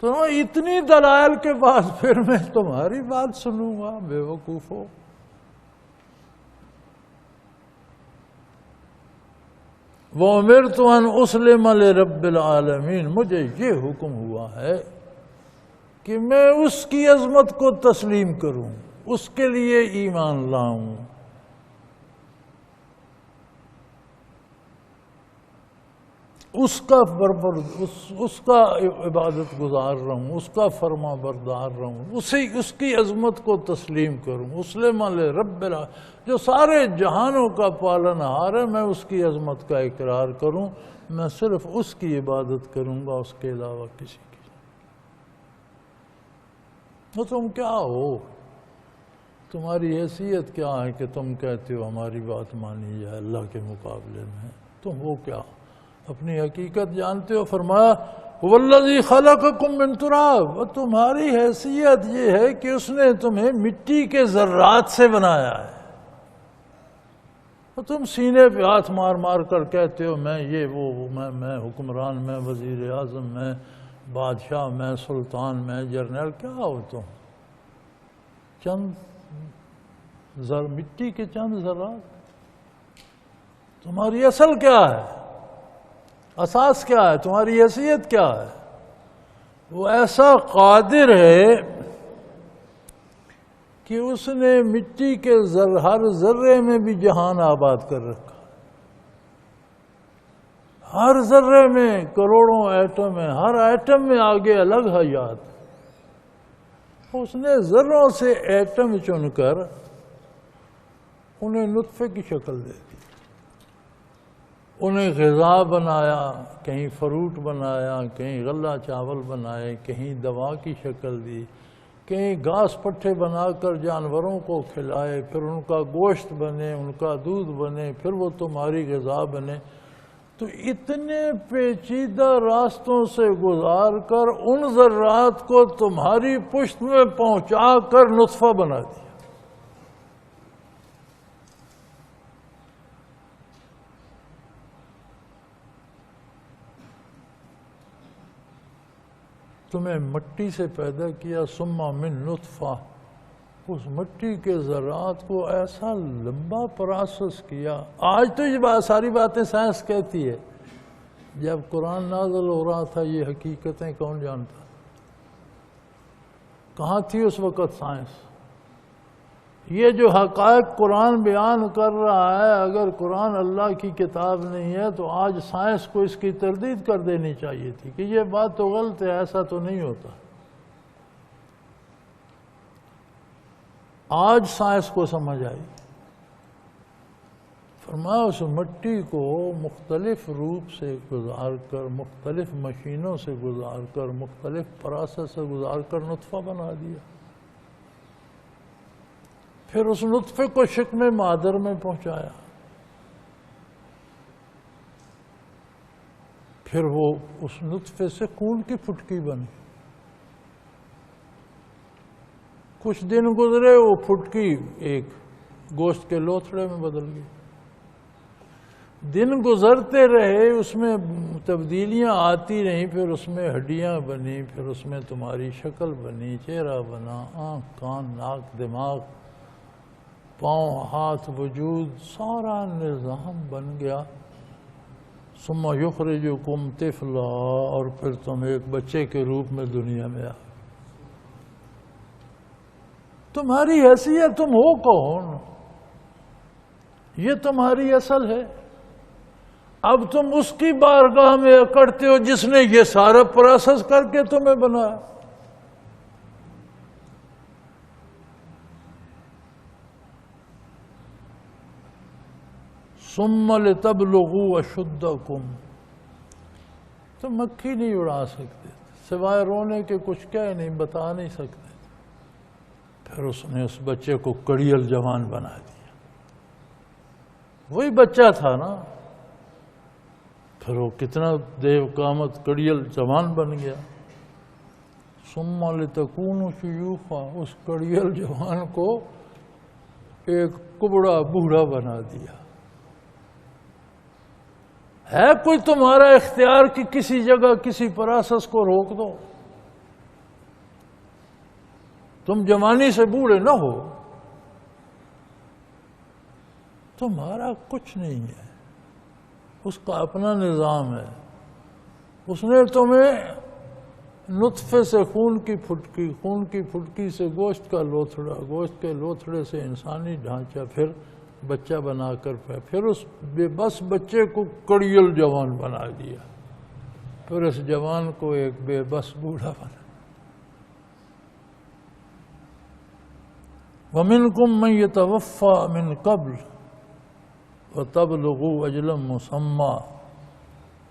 تو اتنی دلائل کے بعد پھر میں تمہاری بات سنوں گا؟ بے وقوفو۔ وَأُمِرْتُ أَنْ أُسْلِمَ لِرَبِّ الْعَالَمِينَ، مجھے یہ حکم ہوا ہے کہ میں اس کی عظمت کو تسلیم کروں، اس کے لیے ایمان لاؤں، اس کا عبادت گزار رہوں، اس کا فرما بردار رہوں، اس کی عظمت کو تسلیم کروں۔ اسلم لرب العالمین، جو سارے جہانوں کا پالن ہار ہے، میں اس کی عظمت کا اقرار کروں، میں صرف اس کی عبادت کروں گا، اس کے علاوہ کسی کی۔ تو تم کیا ہو؟ تمہاری حیثیت کیا ہے کہ تم کہتے ہو ہماری بات مانی جائے اللہ کے مقابلے میں؟ تم ہو کیا؟ اپنی حقیقت جانتے ہو؟ فرمایا وَالَّذِي خَلَقَكُم مِّن تُرَابٍ، اور تمہاری حیثیت یہ ہے کہ اس نے تمہیں مٹی کے ذرات سے بنایا ہے، اور تم سینے پہ ہاتھ مار مار کر کہتے ہو میں یہ وہ، میں حکمران، میں وزیر اعظم، میں بادشاہ، میں سلطان، میں جرنیل۔ کیا ہو تم؟ چند مٹی کے چند ذرات۔ تمہاری اصل کیا ہے؟ اساس کیا ہے؟ تمہاری حیثیت کیا ہے؟ وہ ایسا قادر ہے کہ اس نے مٹی کے ہر ذرے میں بھی جہان آباد کر رکھا، ہر ذرے میں کروڑوں ایٹم ہیں، ہر ایٹم میں آگے الگ حیات. اس نے ذروں سے ایٹم چن کر انہیں نطفے کی شکل دے دی، انہیں غذا بنایا، کہیں فروٹ بنایا، کہیں غلہ چاول بنائے، کہیں دوا کی شکل دی، کہیں گھاس پٹھے بنا کر جانوروں کو کھلائے، پھر ان کا گوشت بنے، ان کا دودھ بنے، پھر وہ تمہاری غذا بنے. تو اتنے پیچیدہ راستوں سے گزار کر ان ذرات کو تمہاری پشت میں پہنچا کر نطفہ بنا دیا. تمہیں مٹی سے پیدا کیا، ثم من نطفہ، اس مٹی کے ذرات کو ایسا لمبا پروسیس کیا. آج تو یہ ساری باتیں سائنس کہتی ہے، جب قرآن نازل ہو رہا تھا یہ حقیقتیں کون جانتا؟ کہاں تھی اس وقت سائنس؟ یہ جو حقائق قرآن بیان کر رہا ہے، اگر قرآن اللہ کی کتاب نہیں ہے تو آج سائنس کو اس کی تردید کر دینی چاہیے تھی کہ یہ بات تو غلط ہے، ایسا تو نہیں ہوتا. آج سائنس کو سمجھ آئی. فرمایا اس مٹی کو مختلف روپ سے گزار کر، مختلف مشینوں سے گزار کر، مختلف پروسیس سے گزار کر نطفہ بنا دیا. پھر اس نطفے کو شکم مادر میں پہنچایا. پھر وہ اس نطفے سے خون کی پھٹکی بنی. کچھ دن گزرے، وہ پھٹکی ایک گوشت کے لوتھڑے میں بدل گئی. دن گزرتے رہے، اس میں تبدیلیاں آتی رہیں، پھر اس میں ہڈیاں بنی، پھر اس میں تمہاری شکل بنی، چہرہ بنا، آنکھ، کان، ناک، دماغ، پاؤں، ہاتھ، وجود، سارا نظام بن گیا. ثم یخرجکم طفلا، اور پھر تم ایک بچے کے روپ میں دنیا میں آئے. تمہاری حیثیت، تم ہو کون؟ یہ تمہاری اصل ہے. اب تم اس کی بارگاہ میں اکڑتے ہو جس نے یہ سارا پروسیس کر کے تمہیں بنایا. ثم لتبلغوا اشدکم، تم مکھی نہیں اڑا سکتے، سوائے رونے کے کچھ کہہ نہیں، بتا نہیں سکتے. پھر اس نے اس بچے کو کڑیل جوان بنا دیا. وہی بچہ تھا نا، پھر وہ کتنا دیو قامت کڑیل جوان بن گیا. ثم لتکونوا شیوخا، اس کڑیل جوان کو ایک کبڑا بوڑھا بنا دیا. ہے کوئی تمہارا اختیار کہ کسی جگہ کسی پروسیس کو روک دو؟ تم جوانی سے بوڑھے نہ ہو، تمہارا کچھ نہیں ہے، اس کا اپنا نظام ہے. اس نے تمہیں نطفے سے خون کی پھٹکی، خون کی پھٹکی سے گوشت کا لوتھڑا، گوشت کے لوتھڑے سے انسانی ڈھانچہ، پھر بچہ بنا کر پھر اس بے بس بچے کو کڑیل جوان بنا دیا. پھر اس جوان کو ایک بے بس بوڑھا بنا. وَمِنْكُمْ مَنْ يَتَوَفَّى مِنْ قَبْلِ وَتَبْلُغُوا أَجْلًا مُّسَمًّى.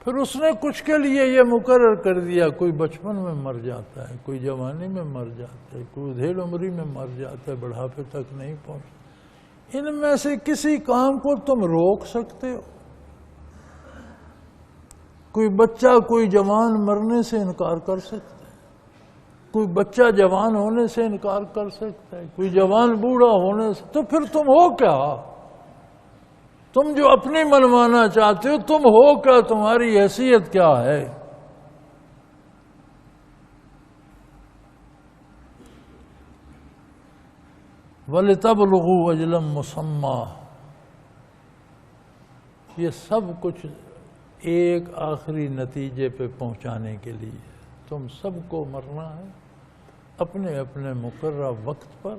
پھر اس نے کچھ کے لیے یہ مقرر کر دیا، کوئی بچپن میں مر جاتا ہے، کوئی جوانی میں مر جاتا ہے، کوئی ادھیڑ عمری میں مر جاتا ہے، بڑھاپے تک نہیں پہنچتا. ان میں سے کسی کام کو تم روک سکتے ہو؟ کوئی بچہ کوئی جوان مرنے سے انکار کر سکتا ہے، کوئی بچہ جوان ہونے سے انکار کر سکتا ہے، کوئی جوان بوڑھا ہونے سے. تو پھر تم ہو کیا؟ تم جو اپنی منوانا چاہتے ہو، تم ہو کیا؟ تمہاری حیثیت کیا ہے؟ وَلِتَبْلُغُوا أَجْلًا مُّسَمًّى. یہ سب کچھ ایک آخری نتیجے پہ پہنچانے کے لیے. تم سب کو مرنا ہے اپنے اپنے مقررہ وقت پر.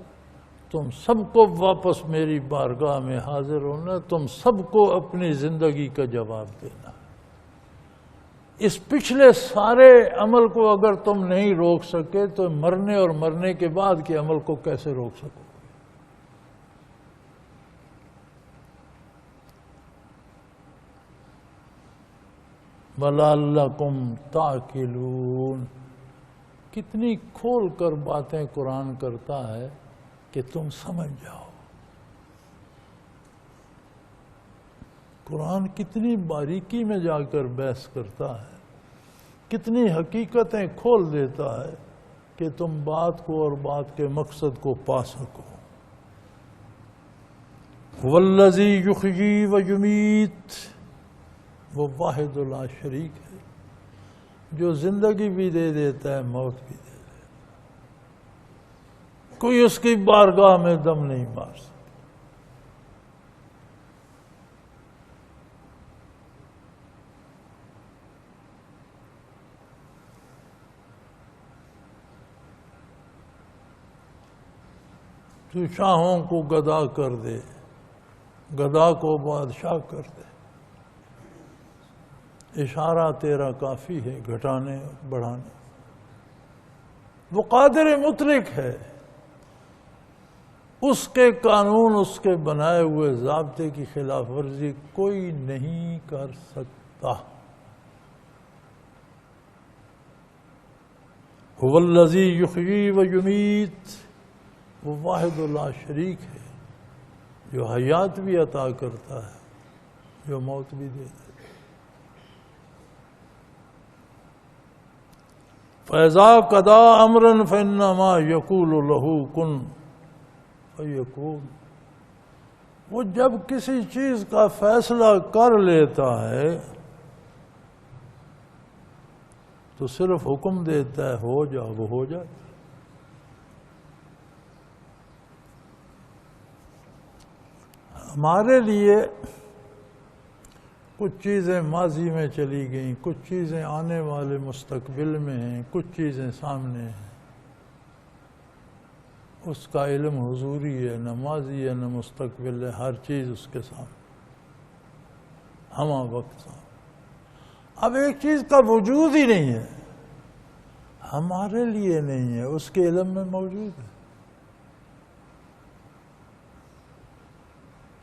تم سب کو واپس میری بارگاہ میں حاضر ہونا، تم سب کو اپنی زندگی کا جواب دینا. اس پچھلے سارے عمل کو اگر تم نہیں روک سکے تو مرنے اور مرنے کے بعد کے عمل کو کیسے روک سکو؟ وَلَعَلَّكُمْ تَعْقِلُونَ، کتنی کھول کر باتیں قرآن کرتا ہے کہ تم سمجھ جاؤ۔ قرآن کتنی باریکی میں جا کر بحث کرتا ہے، کتنی حقیقتیں کھول دیتا ہے کہ تم بات کو اور بات کے مقصد کو پا سکو۔ وَالَّذِي يُحْيِي وَيُمِيتُ، وہ واحد لا شریک ہے جو زندگی بھی دے دیتا ہے، موت بھی دے دیتا ہے، کوئی اس کی بارگاہ میں دم نہیں مار سکتا۔ تو شاہوں کو گدا کر دے، گدا کو بادشاہ کر دے، اشارہ تیرا کافی ہے گھٹانے بڑھانے۔ وہ قادر مطلق ہے، اس کے قانون، اس کے بنائے ہوئے ضابطے کی خلاف ورزی کوئی نہیں کر سکتا۔ هو الذی یحیی و یمیت، وہ واحد لا شریک ہے جو حیات بھی عطا کرتا ہے، جو موت بھی دے دیتا ہے۔ فَإِذَا قَضَىٰ أَمْرًا فَإِنَّمَا يَقُولُ لَهُ كُن فَيَكُونُ، وہ جب کسی چیز کا فیصلہ کر لیتا ہے تو صرف حکم دیتا ہے ہو جا، وہ ہو جاتا۔ ہمارے لیے کچھ چیزیں ماضی میں چلی گئیں، کچھ چیزیں آنے والے مستقبل میں ہیں، کچھ چیزیں سامنے ہیں۔ اس کا علم حضوری ہے، نہ ماضی ہے نہ مستقبل ہے، ہر چیز اس کے سامنے، ہمہ وقت سامنے۔ اب ایک چیز کا وجود ہی نہیں ہے، ہمارے لیے نہیں ہے، اس کے علم میں موجود ہے۔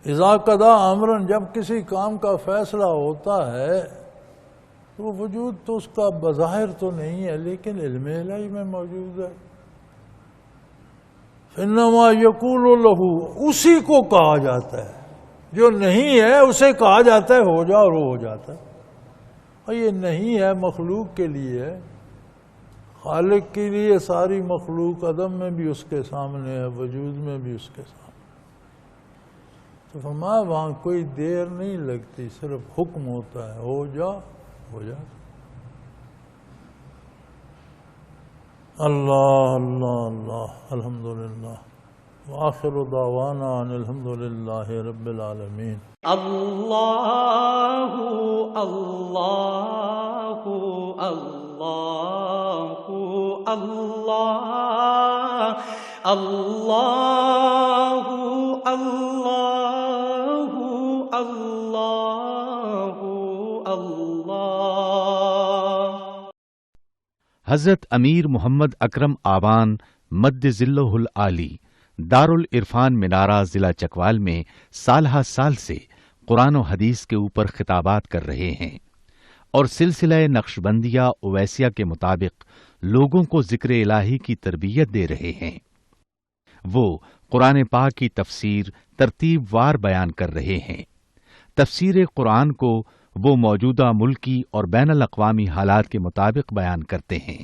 اذا قضا امرن، جب کسی کام کا فیصلہ ہوتا ہے تو وہ وجود تو اس کا بظاہر تو نہیں ہے لیکن علم الہی میں موجود ہے۔ انما یقول لہ، اسی کو کہا جاتا ہے، جو نہیں ہے اسے کہا جاتا ہے ہو جا اور وہ ہو جاتا ہے۔ اور یہ نہیں ہے مخلوق کے لیے، خالق کے لیے ساری مخلوق عدم میں بھی اس کے سامنے ہے، وجود میں بھی اس کے سامنے۔ تو فرمایا وہاں کوئی دیر نہیں لگتی، صرف حکم ہوتا ہے ہو جا، ہو جا۔ اللہ اللہ اللہ، الحمدللہ، وآخر دعوانا ان الحمدللہ رب العالمین۔ اللہ اللہ اللہ اللہ اللہ اللہ اللہ اللہ۔ حضرت امیر محمد اکرم آوان مد ظلہ العالی دارالعرفان منارہ ضلع چکوال میں سالہ سال سے قرآن و حدیث کے اوپر خطابات کر رہے ہیں اور سلسلہ نقشبندیہ اویسیہ کے مطابق لوگوں کو ذکر الہی کی تربیت دے رہے ہیں۔ وہ قرآن پاک کی تفسیر ترتیب وار بیان کر رہے ہیں۔ تفسیر قرآن کو وہ موجودہ ملکی اور بین الاقوامی حالات کے مطابق بیان کرتے ہیں۔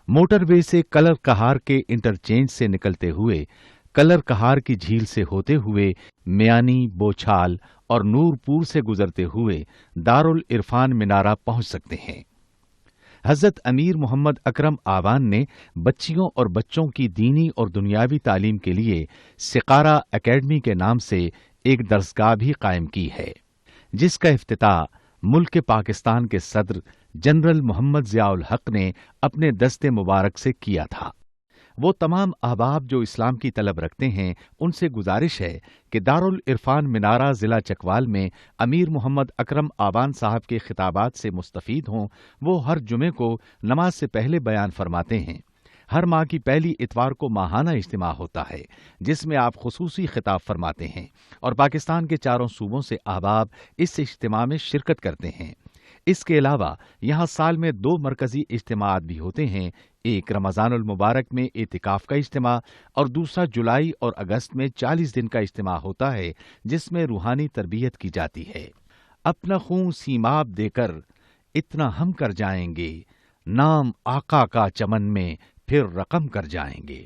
موٹر وے سے کلر کہار کے انٹرچینج سے نکلتے ہوئے، کلر کہار کی جھیل سے ہوتے ہوئے میانی، بوچھال اور نور پور سے گزرتے ہوئے دارالعرفان منارہ پہنچ سکتے ہیں۔ حضرت امیر محمد اکرم آوان نے بچیوں اور بچوں کی دینی اور دنیاوی تعلیم کے لیے سقارہ اکیڈمی کے نام سے ایک درسگاہ بھی قائم کی ہے، جس کا افتتاح ملک پاکستان کے صدر جنرل محمد ضیاء الحق نے اپنے دست مبارک سے کیا تھا۔ وہ تمام احباب جو اسلام کی طلب رکھتے ہیں ان سے گزارش ہے کہ دارالعرفان منارہ ضلع چکوال میں امیر محمد اکرم آبان صاحب کے خطابات سے مستفید ہوں۔ وہ ہر جمعے کو نماز سے پہلے بیان فرماتے ہیں۔ ہر ماہ کی پہلی اتوار کو ماہانہ اجتماع ہوتا ہے جس میں آپ خصوصی خطاب فرماتے ہیں اور پاکستان کے چاروں صوبوں سے احباب اس اجتماع میں شرکت کرتے ہیں۔ اس کے علاوہ یہاں سال میں 2 مرکزی اجتماعات بھی ہوتے ہیں، ایک رمضان المبارک میں اعتکاف کا اجتماع اور دوسرا جولائی اور اگست میں 40 دن کا اجتماع ہوتا ہے جس میں روحانی تربیت کی جاتی ہے۔ اپنا خون سیماب دے کر اتنا ہم کر جائیں گے، نام آقا کا چمن میں پھر رقم کر جائیں گے۔